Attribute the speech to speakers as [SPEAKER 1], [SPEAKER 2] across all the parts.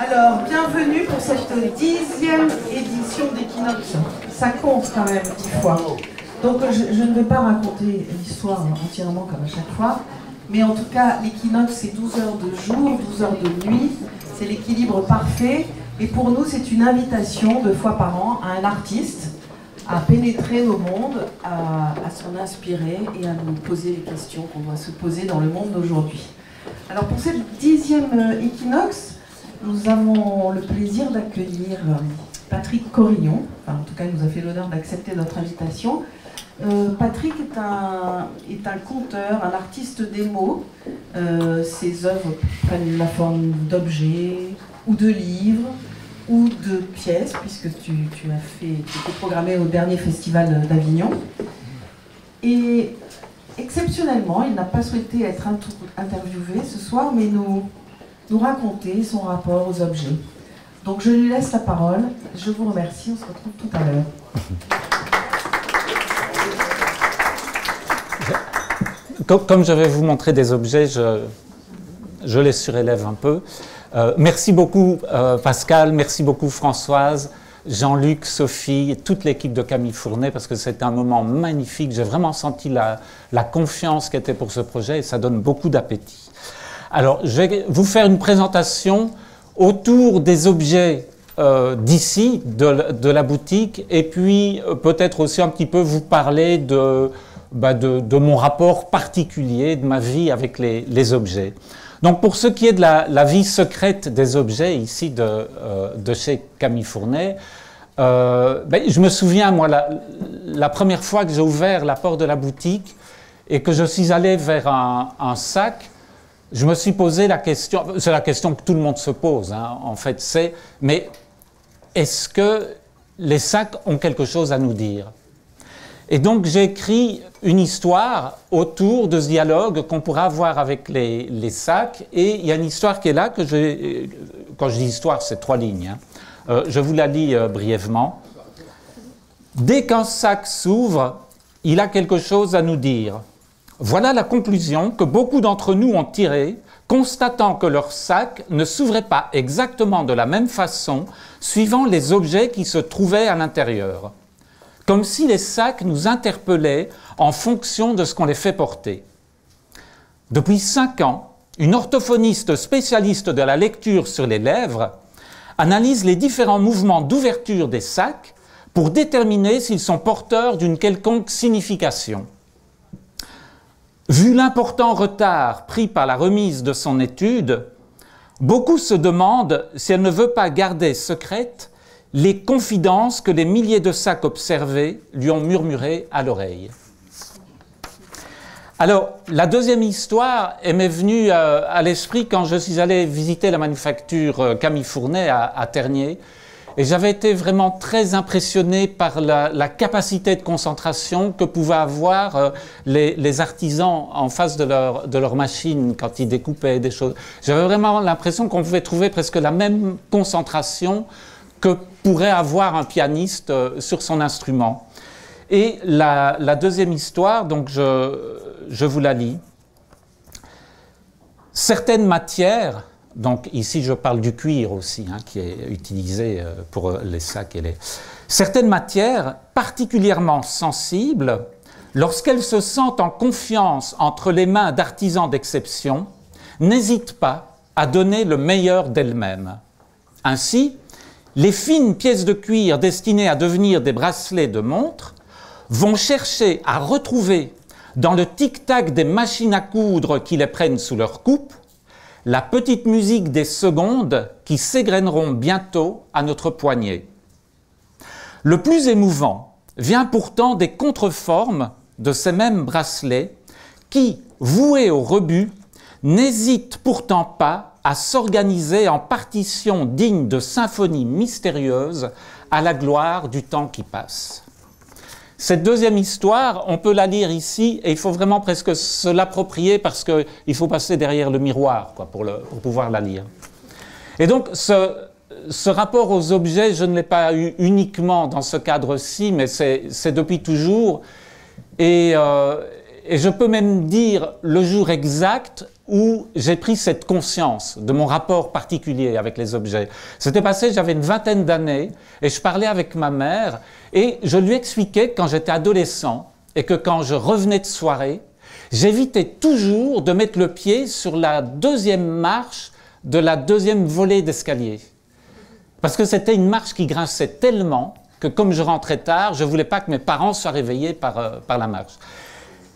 [SPEAKER 1] Alors, bienvenue pour cette 10e édition d'Equinox. Ça compte quand même 10 fois. Donc, je ne vais pas raconter l'histoire entièrement comme à chaque fois, mais en tout cas, l'Equinox, c'est 12 heures de jour, 12 heures de nuit. C'est l'équilibre parfait. Et pour nous, c'est une invitation 2 fois par an à un artiste à pénétrer nos mondes, à s'en inspirer et à nous poser les questions qu'on doit se poser dans le monde d'aujourd'hui. Alors, pour cette 10e Equinox, nous avons le plaisir d'accueillir Patrick Corillon. Enfin, en tout cas, il nous a fait l'honneur d'accepter notre invitation. Patrick est un conteur, un artiste des mots. Ses œuvres prennent la forme d'objets ou de livres ou de pièces, puisque tu étais programmé au dernier festival d'Avignon. Et exceptionnellement, il n'a pas souhaité être interviewé ce soir, mais nous raconter son rapport aux objets. Donc je lui laisse la parole. Je vous remercie. On se retrouve tout à l'heure.
[SPEAKER 2] Comme je vais vous montrer des objets, je les surélève un peu. Merci beaucoup Pascal, merci beaucoup Françoise, Jean-Luc, Sophie et toute l'équipe de Camille Fournet, parce que c'est un moment magnifique. J'ai vraiment senti la confiance qui était pour ce projet et ça donne beaucoup d'appétit. Alors, je vais vous faire une présentation autour des objets d'ici, de la boutique, et puis peut-être aussi un petit peu vous parler de mon rapport particulier, de ma vie avec les objets. Donc pour ce qui est de la vie secrète des objets, ici de chez Camille Fournet, je me souviens, moi, la première fois que j'ai ouvert la porte de la boutique et que je suis allé vers un sac, je me suis posé la question, c'est la question que tout le monde se pose, hein, en fait, c'est, mais est-ce que les sacs ont quelque chose à nous dire? Et donc j'ai écrit une histoire autour de ce dialogue qu'on pourra avoir avec les sacs, et il y a une histoire qui est là, quand je dis histoire, c'est 3 lignes, hein. Je vous la lis brièvement. Dès qu'un sac s'ouvre, il a quelque chose à nous dire. Voilà la conclusion que beaucoup d'entre nous ont tirée, constatant que leur sac ne s'ouvrait pas exactement de la même façon, suivant les objets qui se trouvaient à l'intérieur. Comme si les sacs nous interpellaient en fonction de ce qu'on les fait porter. Depuis 5 ans, une orthophoniste spécialiste de la lecture sur les lèvres analyse les différents mouvements d'ouverture des sacs pour déterminer s'ils sont porteurs d'une quelconque signification. Vu l'important retard pris par la remise de son étude, beaucoup se demandent si elle ne veut pas garder secrètes les confidences que les milliers de sacs observés lui ont murmurées à l'oreille. Alors, la deuxième histoire m'est venue à l'esprit quand je suis allé visiter la manufacture Camille Fournet à Tergnier. Et j'avais été vraiment très impressionné par la capacité de concentration que pouvaient avoir les artisans en face de leur machine quand ils découpaient des choses. J'avais vraiment l'impression qu'on pouvait trouver presque la même concentration que pourrait avoir un pianiste sur son instrument. Et la deuxième histoire, donc je vous la lis. Certaines matières, donc ici je parle du cuir aussi, hein, qui est utilisé pour les sacs et les... Certaines matières particulièrement sensibles, lorsqu'elles se sentent en confiance entre les mains d'artisans d'exception, n'hésitent pas à donner le meilleur d'elles-mêmes. Ainsi, les fines pièces de cuir destinées à devenir des bracelets de montre vont chercher à retrouver dans le tic-tac des machines à coudre qui les prennent sous leur coupe la petite musique des secondes qui s'égrèneront bientôt à notre poignet. Le plus émouvant vient pourtant des contreformes de ces mêmes bracelets qui, voués au rebut, n'hésitent pourtant pas à s'organiser en partitions dignes de symphonies mystérieuses à la gloire du temps qui passe. Cette deuxième histoire, on peut la lire ici et il faut vraiment presque se l'approprier parce qu'il faut passer derrière le miroir quoi, pour pouvoir la lire. Et donc ce rapport aux objets, je ne l'ai pas eu uniquement dans ce cadre-ci, mais c'est depuis toujours. Et je peux même dire le jour exact où j'ai pris cette conscience de mon rapport particulier avec les objets. C'était passé, j'avais une vingtaine d'années, et je parlais avec ma mère, et je lui expliquais que quand j'étais adolescent, et que quand je revenais de soirée, j'évitais toujours de mettre le pied sur la deuxième marche de la deuxième volée d'escalier. Parce que c'était une marche qui grinçait tellement que comme je rentrais tard, je ne voulais pas que mes parents soient réveillés par la marche.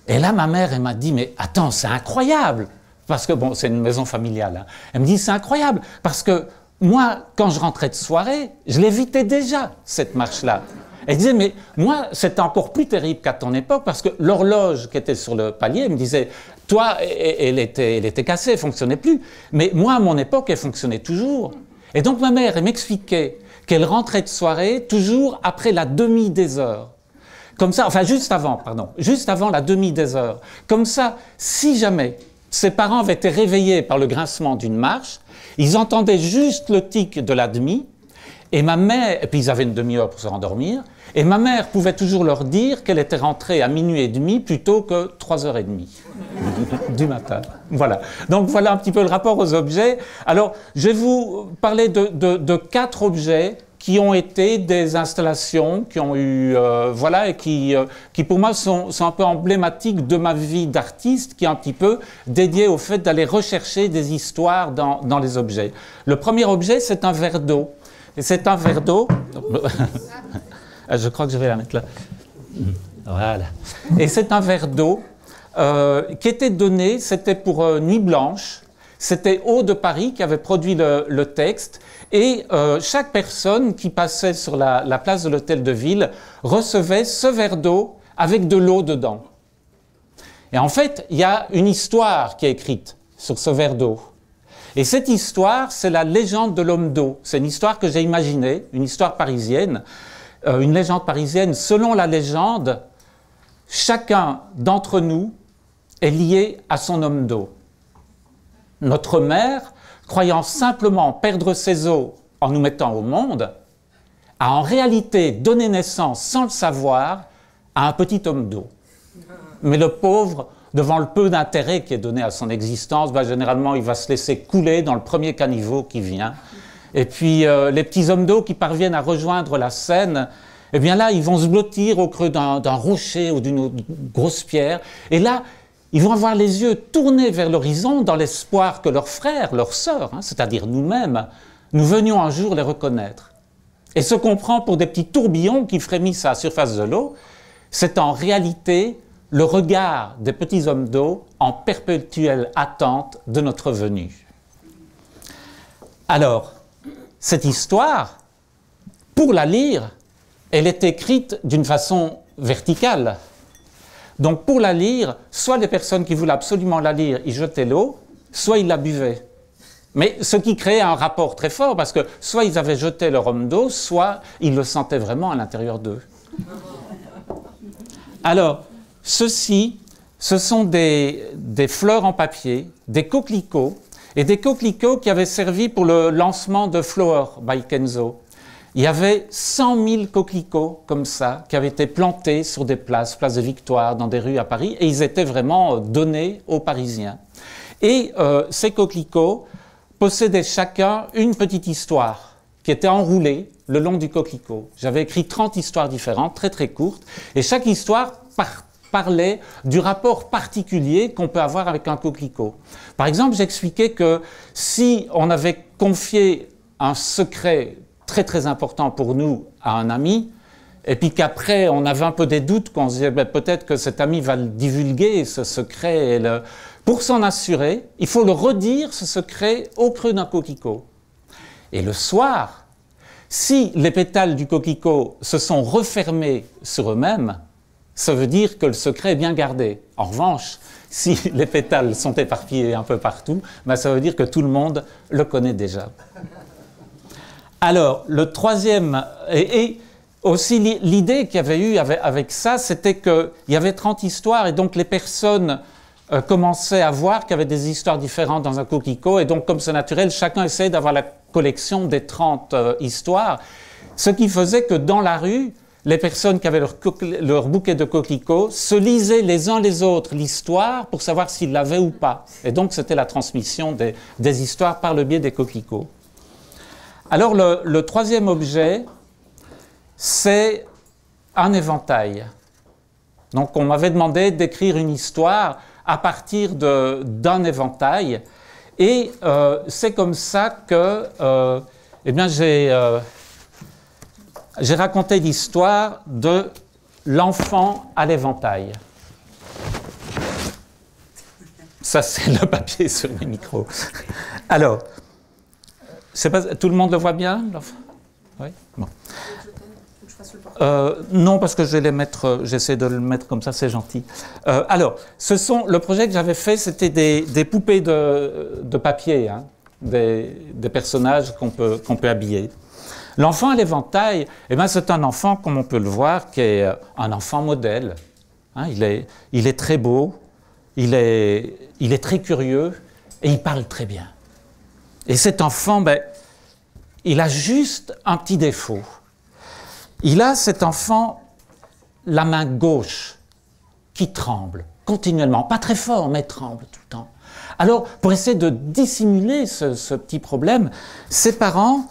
[SPEAKER 2] Et là, ma mère, elle m'a dit, mais attends, c'est incroyable. Parce que, bon, c'est une maison familiale. Hein. Elle me dit, c'est incroyable. Parce que moi, quand je rentrais de soirée, je l'évitais déjà, cette marche-là. Elle disait, mais moi, c'était encore plus terrible qu'à ton époque, parce que l'horloge qui était sur le palier me disait, toi, elle était cassée, elle ne fonctionnait plus. Mais moi, à mon époque, elle fonctionnait toujours. Et donc, ma mère, elle m'expliquait qu'elle rentrait de soirée toujours après la demi des heures. Comme ça, enfin, juste avant la demi des heures. Comme ça, si jamais ses parents avaient été réveillés par le grincement d'une marche, ils entendaient juste le tic de la demi, et ma mère, et puis ils avaient une demi-heure pour se rendormir, et ma mère pouvait toujours leur dire qu'elle était rentrée à minuit et demi plutôt que 3h30 du matin. Voilà. Donc voilà un petit peu le rapport aux objets. Alors, je vais vous parler de 4 objets qui ont été des installations, qui ont eu, voilà, et qui pour moi sont un peu emblématiques de ma vie d'artiste, qui est un petit peu dédiée au fait d'aller rechercher des histoires dans les objets. Le premier objet, c'est un verre d'eau. Et c'est un verre d'eau. Je crois que je vais la mettre là. Voilà. Et c'est un verre d'eau qui était donné, c'était pour Nuit Blanche. C'était Eau de Paris qui avait produit le texte. Et chaque personne qui passait sur la place de l'hôtel de ville recevait ce verre d'eau avec de l'eau dedans. Et en fait, il y a une histoire qui est écrite sur ce verre d'eau. Et cette histoire, c'est la légende de l'homme d'eau. C'est une histoire que j'ai imaginée, une histoire parisienne, une légende parisienne. Selon la légende, chacun d'entre nous est lié à son homme d'eau. Notre mère, croyant simplement perdre ses os en nous mettant au monde, a en réalité donné naissance, sans le savoir, à un petit homme d'eau. Mais le pauvre, devant le peu d'intérêt qui est donné à son existence, généralement il va se laisser couler dans le premier caniveau qui vient. Et puis les petits hommes d'eau qui parviennent à rejoindre la Seine, eh bien là ils vont se blottir au creux d'un rocher ou d'une grosse pierre. Et là, ils vont avoir les yeux tournés vers l'horizon dans l'espoir que leurs frères, leurs sœurs, c'est-à-dire nous-mêmes, nous venions un jour les reconnaître. Et ce qu'on prend pour des petits tourbillons qui frémissent à la surface de l'eau, c'est en réalité le regard des petits hommes d'eau en perpétuelle attente de notre venue. Alors, cette histoire, pour la lire, elle est écrite d'une façon verticale. Donc pour la lire, soit les personnes qui voulaient absolument la lire, ils jetaient l'eau, soit ils la buvaient. Mais ce qui créait un rapport très fort, parce que soit ils avaient jeté leur homme d'eau, soit ils le sentaient vraiment à l'intérieur d'eux. Alors, ceci, ce sont des fleurs en papier, des coquelicots, et des coquelicots qui avaient servi pour le lancement de Flower by Kenzo. Il y avait 100 000 coquelicots comme ça, qui avaient été plantés sur des places, place de Victoire, dans des rues à Paris, et ils étaient vraiment donnés aux Parisiens. Et ces coquelicots possédaient chacun une petite histoire qui était enroulée le long du coquelicot. J'avais écrit 30 histoires différentes, très très courtes, et chaque histoire parlait du rapport particulier qu'on peut avoir avec un coquelicot. Par exemple, j'expliquais que si on avait confié un secret très très important pour nous à un ami, et puis qu'après on avait un peu des doutes, qu'on se disait peut-être que cet ami va le divulguer, ce secret, pour s'en assurer, il faut le redire, ce secret, au creux d'un coquelicot. Et le soir, si les pétales du coquelicot se sont refermés sur eux-mêmes, ça veut dire que le secret est bien gardé. En revanche, si les pétales sont éparpillés un peu partout, ça veut dire que tout le monde le connaît déjà. Alors, le troisième, et aussi l'idée qu'il y avait eu avec ça, c'était qu'il y avait 30 histoires, et donc les personnes commençaient à voir qu'il y avait des histoires différentes dans un coquelicot, et donc comme c'est naturel, chacun essayait d'avoir la collection des 30 histoires, ce qui faisait que dans la rue, les personnes qui avaient leur bouquet de coquelicots se lisaient les uns les autres l'histoire pour savoir s'ils l'avaient ou pas. Et donc, c'était la transmission des histoires par le biais des coquelicots. Alors, le troisième objet, c'est un éventail. Donc, on m'avait demandé d'écrire une histoire à partir d'un éventail. Et c'est comme ça que eh bien, j'ai raconté l'histoire de l'enfant à l'éventail. Ça, c'est le papier sur les micros. Alors, je sais pas, tout le monde le voit bien? Oui? Bon. Non, parce que je vais les mettre, j'essaie de le mettre comme ça, c'est gentil. Alors, le projet que j'avais fait, c'était des poupées de papier, hein, des personnages qu'on peut habiller. L'enfant à l'éventail, eh ben, c'est un enfant, comme on peut le voir, qui est un enfant modèle. Hein, il est très beau, il est très curieux et il parle très bien. Et cet enfant, ben, il a juste un petit défaut. Il a, cet enfant, la main gauche qui tremble continuellement, pas très fort, mais tremble tout le temps. Alors, pour essayer de dissimuler ce petit problème, ses parents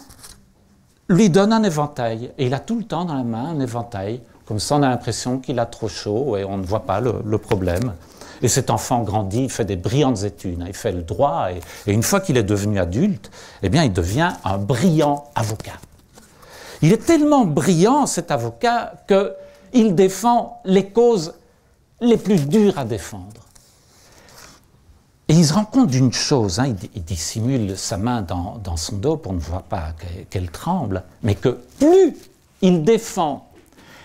[SPEAKER 2] lui donnent un éventail. Et il a tout le temps dans la main un éventail. Comme ça, on a l'impression qu'il a trop chaud et on ne voit pas le problème. Et cet enfant grandit, il fait des brillantes études. Il fait le droit et une fois qu'il est devenu adulte, eh bien, il devient un brillant avocat. Il est tellement brillant, cet avocat, qu'il défend les causes les plus dures à défendre. Et il se rend compte d'une chose, hein, il dissimule sa main dans son dos pour ne voir pas qu'elle tremble, mais que plus il défend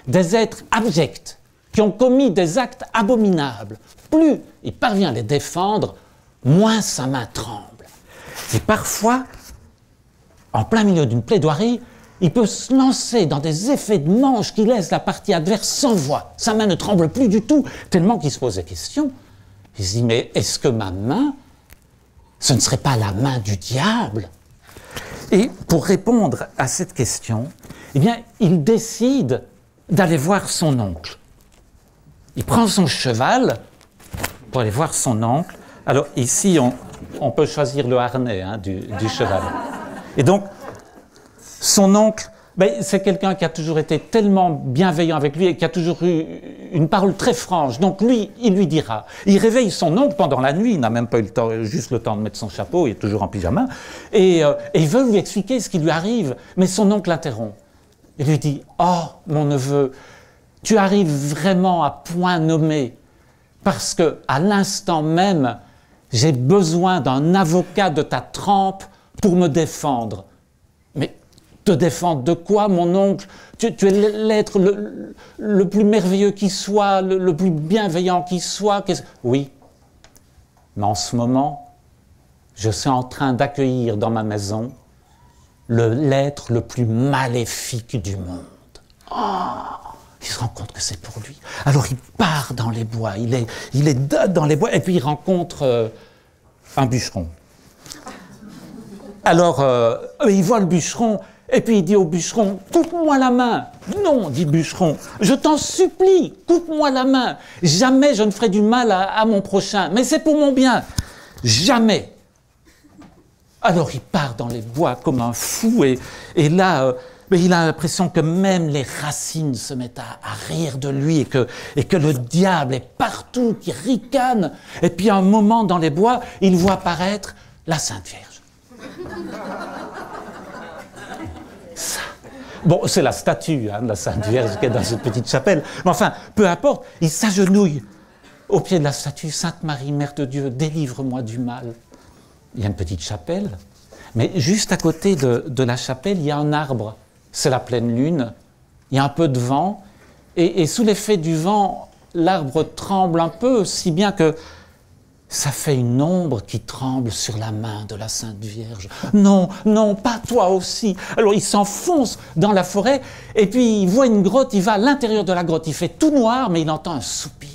[SPEAKER 2] des êtres abjects qui ont commis des actes abominables, plus il parvient à les défendre, moins sa main tremble. Et parfois, en plein milieu d'une plaidoirie, il peut se lancer dans des effets de manche qui laissent la partie adverse sans voix. Sa main ne tremble plus du tout, tellement qu'il se pose des questions. Il se dit, mais est-ce que ma main, ce ne serait pas la main du diable? Et pour répondre à cette question, eh bien, il décide d'aller voir son oncle. Il prend son cheval pour aller voir son oncle. Alors ici, on peut choisir le harnais, hein, du cheval. Et donc, son oncle, ben, c'est quelqu'un qui a toujours été tellement bienveillant avec lui et qui a toujours eu une parole très franche. Donc lui, il lui dira. Il réveille son oncle pendant la nuit, il n'a même pas eu le temps, juste le temps de mettre son chapeau, il est toujours en pyjama, et il veut lui expliquer ce qui lui arrive, mais son oncle l'interrompt. Il lui dit, « Oh, mon neveu, tu arrives vraiment à point nommé, parce que à l'instant même, j'ai besoin d'un avocat de ta trempe pour me défendre. » Mais te défendre de quoi, mon oncle? Tu es l'être le plus merveilleux qui soit, le plus bienveillant qui soit. Oui, mais en ce moment, je suis en train d'accueillir dans ma maison l'être le plus maléfique du monde. Oh, il se rend compte que c'est pour lui. Alors il part dans les bois, il est dans les bois, et puis il rencontre un bûcheron. Alors, il voit le bûcheron, et puis il dit au bûcheron, « Coupe-moi la main !»« Non, dit le bûcheron, je t'en supplie, coupe-moi la main. Jamais je ne ferai du mal à mon prochain, mais c'est pour mon bien. Jamais. » Alors il part dans les bois comme un fou, et là, il a l'impression que même les racines se mettent à rire de lui, et que le diable est partout, qui ricane. Et puis à un moment dans les bois, il voit apparaître la Sainte Vierge. Ça. Bon, c'est la statue, hein, de la Sainte Vierge qui est dans cette petite chapelle. Mais enfin, peu importe, il s'agenouille au pied de la statue. « Sainte Marie, Mère de Dieu, délivre-moi du mal. » Il y a une petite chapelle, mais juste à côté de la chapelle, il y a un arbre. C'est la pleine lune, il y a un peu de vent, et sous l'effet du vent, l'arbre tremble un peu, si bien que ça fait une ombre qui tremble sur la main de la Sainte Vierge. Non, non, pas toi aussi. Alors il s'enfonce dans la forêt, et puis il voit une grotte, il va à l'intérieur de la grotte, il fait tout noir, mais il entend un soupir.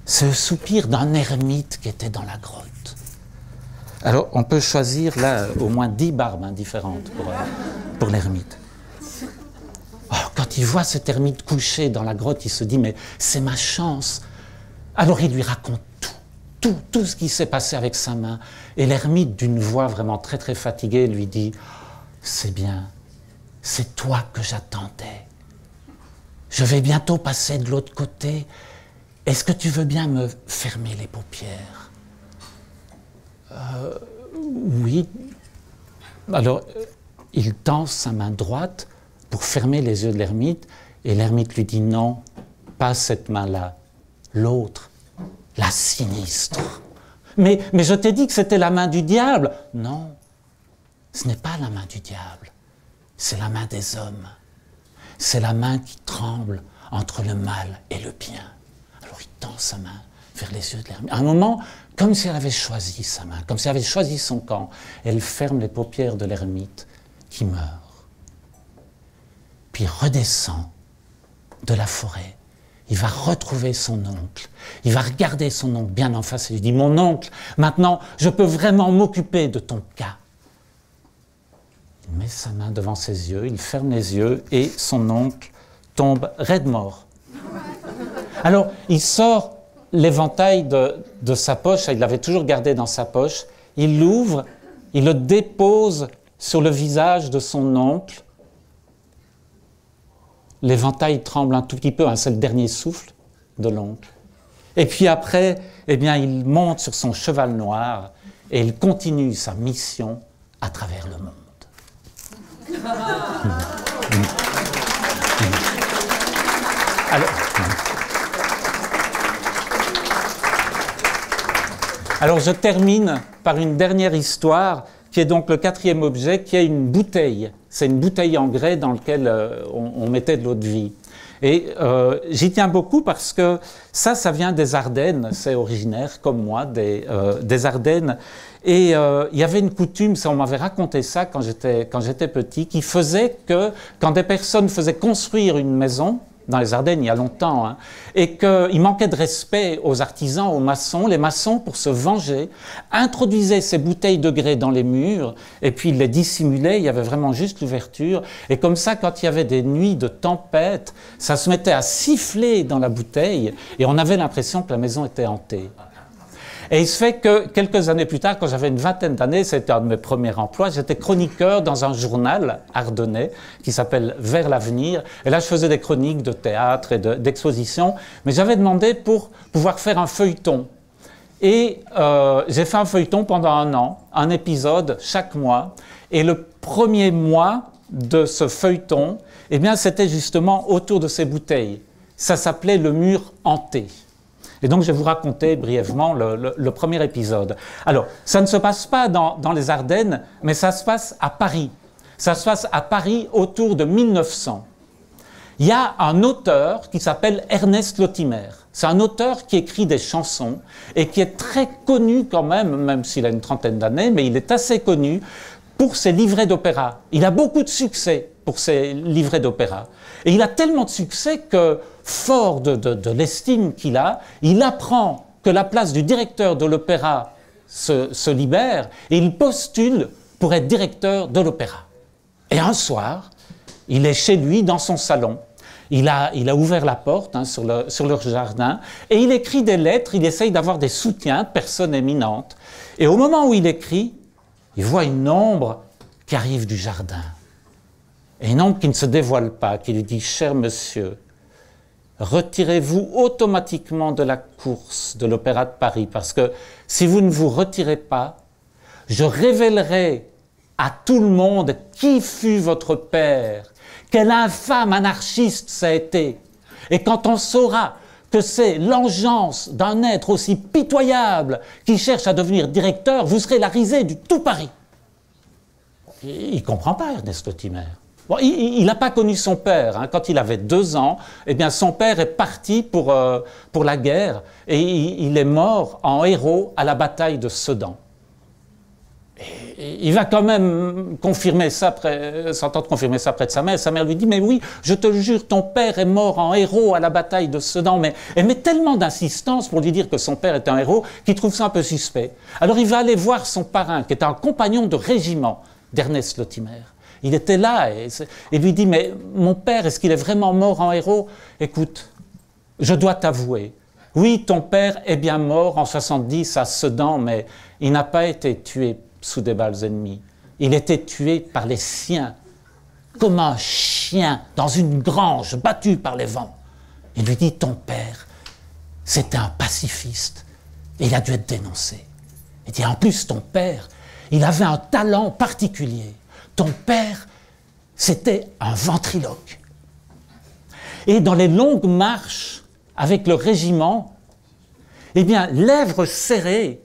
[SPEAKER 2] C'est le soupir d'un ermite qui était dans la grotte. Alors on peut choisir là au moins 10 barbes différentes pour l'ermite. il voit cet ermite couché dans la grotte, il se dit « mais c'est ma chance ». Alors il lui raconte tout ce qui s'est passé avec sa main. Et l'ermite, d'une voix vraiment très très fatiguée, lui dit « c'est bien, c'est toi que j'attendais. Je vais bientôt passer de l'autre côté. Est-ce que tu veux bien me fermer les paupières ?» Oui. Alors, il tend sa main droite pour fermer les yeux de l'ermite, et l'ermite lui dit non, pas cette main-là, l'autre, la sinistre. Mais je t'ai dit que c'était la main du diable. Non, ce n'est pas la main du diable, c'est la main des hommes. C'est la main qui tremble entre le mal et le bien. Alors il tend sa main vers les yeux de l'ermite. À un moment, comme si elle avait choisi sa main, comme si elle avait choisi son camp, elle ferme les paupières de l'ermite qui meurt. Puis il redescend de la forêt. Il va retrouver son oncle. Il va regarder son oncle bien en face et lui dit « Mon oncle, maintenant, je peux vraiment m'occuper de ton cas. » Il met sa main devant ses yeux, il ferme les yeux et son oncle tombe raide mort. Alors, il sort l'éventail de sa poche, il l'avait toujours gardé dans sa poche, il l'ouvre, il le dépose sur le visage de son oncle. L'éventail tremble un tout petit peu, hein, c'est le dernier souffle de l'oncle. Et puis après, eh bien, il monte sur son cheval noir et il continue sa mission à travers le monde. Alors je termine par une dernière histoire qui est donc le quatrième objet, qui est une bouteille. C'est une bouteille en grès dans laquelle on mettait de l'eau de vie. Et j'y tiens beaucoup parce que ça vient des Ardennes, c'est originaire, comme moi, des Ardennes. Et il y avait une coutume, on m'avait raconté ça quand j'étais petit, qui faisait que quand des personnes faisaient construire une maison, dans les Ardennes il y a longtemps, hein, et qu'il manquait de respect aux artisans, aux maçons, les maçons, pour se venger, introduisaient ces bouteilles de grès dans les murs, et puis ils les dissimulaient, il y avait vraiment juste l'ouverture, et comme ça, quand il y avait des nuits de tempête, ça se mettait à siffler dans la bouteille, et on avait l'impression que la maison était hantée. Et il se fait que quelques années plus tard, quand j'avais une vingtaine d'années, c'était un de mes premiers emplois, j'étais chroniqueur dans un journal ardennais qui s'appelle Vers l'avenir. Et là, je faisais des chroniques de théâtre et d'exposition, mais j'avais demandé pour pouvoir faire un feuilleton. Et j'ai fait un feuilleton pendant un an, un épisode chaque mois. Et le premier mois de ce feuilleton, eh bien, c'était justement autour de ces bouteilles. Ça s'appelait Le mur hanté. Et donc, je vais vous raconter brièvement le premier épisode. Alors, ça ne se passe pas dans les Ardennes, mais ça se passe à Paris. Ça se passe à Paris autour de 1900. Il y a un auteur qui s'appelle Ernest Lottimer. C'est un auteur qui écrit des chansons et qui est très connu quand même s'il a une trentaine d'années, mais il est assez connu pour ses livrets d'opéra. Il a beaucoup de succès pour ses livrets d'opéra. Et il a tellement de succès que, fort de l'estime qu'il a, il apprend que la place du directeur de l'opéra se libère et il postule pour être directeur de l'opéra. Et un soir, il est chez lui dans son salon. Il a ouvert la porte sur leur jardin et il écrit des lettres, il essaye d'avoir des soutiens de personnes éminentes. Et au moment où il écrit, il voit une ombre qui arrive du jardin. Et une ombre qui ne se dévoile pas, qui lui dit « Cher monsieur, retirez-vous automatiquement de la course de l'Opéra de Paris, parce que si vous ne vous retirez pas, je révélerai à tout le monde qui fut votre père, quel infâme anarchiste ça a été. Et quand on saura que c'est l'engeance d'un être aussi pitoyable qui cherche à devenir directeur, vous serez la risée du tout Paris. » Il ne comprend pas, Ernest Lottimer. Bon, il n'a pas connu son père. Hein. Quand il avait 2 ans, eh bien, son père est parti pour la guerre et il est mort en héros à la bataille de Sedan. Et il va quand même s'entendre confirmer ça près de sa mère. Sa mère lui dit « Mais oui, je te le jure, ton père est mort en héros à la bataille de Sedan. » Mais elle met tellement d'insistance pour lui dire que son père est un héros qu'il trouve ça un peu suspect. Alors il va aller voir son parrain, qui est un compagnon de régiment d'Ernest Lottimer. Il était là et lui dit, mais mon père, est-ce qu'il est vraiment mort en héros? Écoute, je dois t'avouer, oui, ton père est bien mort en 70 à Sedan, mais il n'a pas été tué sous des balles ennemies. Il était tué par les siens, comme un chien dans une grange battu par les vents. Il lui dit, ton père, c'était un pacifiste et il a dû être dénoncé. Il dit, en plus, ton père, il avait un talent particulier. Ton père, c'était un ventriloque. Et dans les longues marches avec le régiment, eh bien, lèvres serrées,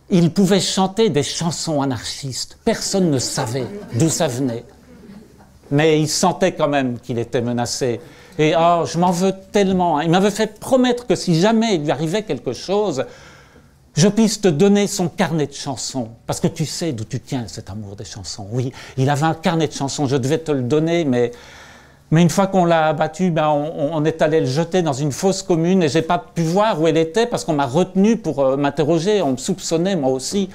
[SPEAKER 2] il pouvait chanter des chansons anarchistes. Personne ne savait d'où ça venait. Mais il sentait quand même qu'il était menacé. Et oh, je m'en veux tellement. Hein. Il m'avait fait promettre que si jamais il lui arrivait quelque chose, je puisse te donner son carnet de chansons. Parce que tu sais d'où tu tiens cet amour des chansons. Oui, il avait un carnet de chansons, je devais te le donner, mais une fois qu'on l'a abattu, ben on est allé le jeter dans une fosse commune et je n'ai pas pu voir où elle était parce qu'on m'a retenu pour m'interroger, on me soupçonnait moi aussi.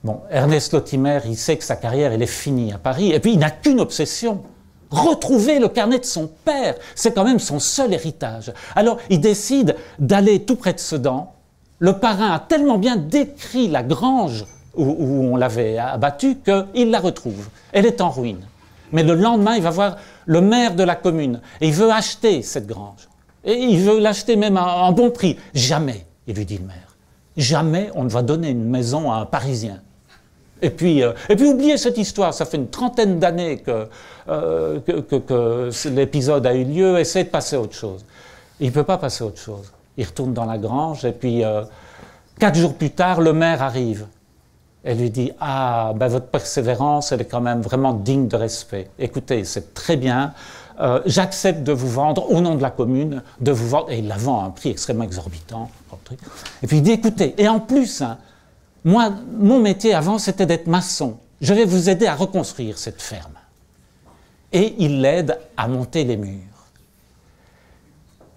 [SPEAKER 2] Bon, Ernest Lottimer, il sait que sa carrière, elle est finie à Paris, et puis il n'a qu'une obsession, retrouver le carnet de son père, c'est quand même son seul héritage. Alors il décide d'aller tout près de Sedan. Le parrain a tellement bien décrit la grange où on l'avait abattue qu'il la retrouve. Elle est en ruine. Mais le lendemain, il va voir le maire de la commune et il veut acheter cette grange. Et il veut l'acheter même à un bon prix. Jamais, il lui dit le maire, jamais on ne va donner une maison à un Parisien. Et puis oubliez cette histoire, ça fait une trentaine d'années que l'épisode a eu lieu, essayez de passer à autre chose. Il ne peut pas passer à autre chose. Il retourne dans la grange et puis 4 jours plus tard, le maire arrive. Elle lui dit « Ah, ben votre persévérance, elle est quand même vraiment digne de respect. Écoutez, c'est très bien, j'accepte de vous vendre, au nom de la commune, de vous vendre. » Et il la vend à un prix extrêmement exorbitant. Et puis il dit « Écoutez, et en plus, hein, moi, mon métier avant, c'était d'être maçon. Je vais vous aider à reconstruire cette ferme. » Et il l'aide à monter les murs.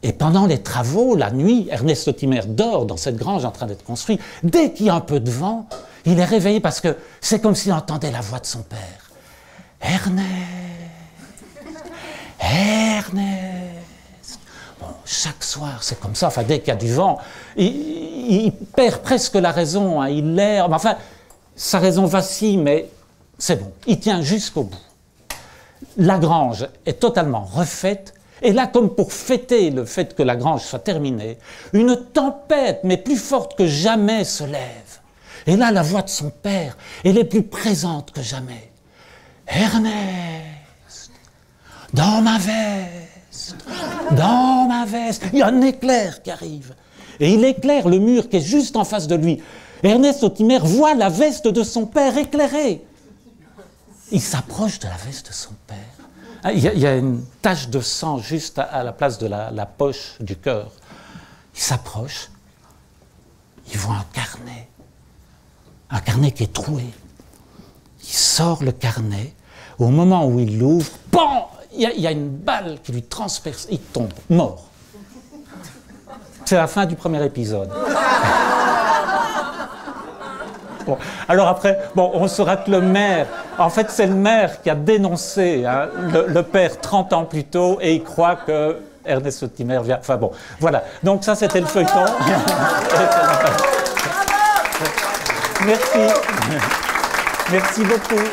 [SPEAKER 2] Et pendant les travaux, la nuit, Ernest Lottimer dort dans cette grange en train d'être construite. Dès qu'il y a un peu de vent, il est réveillé parce que c'est comme s'il entendait la voix de son père. « Ernest, Ernest !» Bon, chaque soir, c'est comme ça. Enfin, dès qu'il y a du vent, il perd presque la raison. Hein, il l'erre. Enfin, sa raison vacille, mais c'est bon. Il tient jusqu'au bout. La grange est totalement refaite. Et là, comme pour fêter le fait que la grange soit terminée, une tempête, mais plus forte que jamais, se lève. Et là, la voix de son père, elle est plus présente que jamais. « Ernest, dans ma veste, dans ma veste !» Il y a un éclair qui arrive. Et il éclaire le mur qui est juste en face de lui. Ernest Lottimer voit la veste de son père éclairée. Il s'approche de la veste de son père. Il y a une tache de sang juste à la place de la poche du cœur. Il s'approche, il voit un carnet qui est troué. Il sort le carnet, au moment où il l'ouvre, pan, il y a une balle qui lui transperce, il tombe, mort. C'est la fin du premier épisode. Bon, alors après, bon, on saura que le maire, en fait c'est le maire qui a dénoncé hein, le père 30 ans plus tôt et il croit que Ernest Lottimer vient... Enfin bon, voilà. Donc ça c'était le feuilleton. Merci. Merci beaucoup.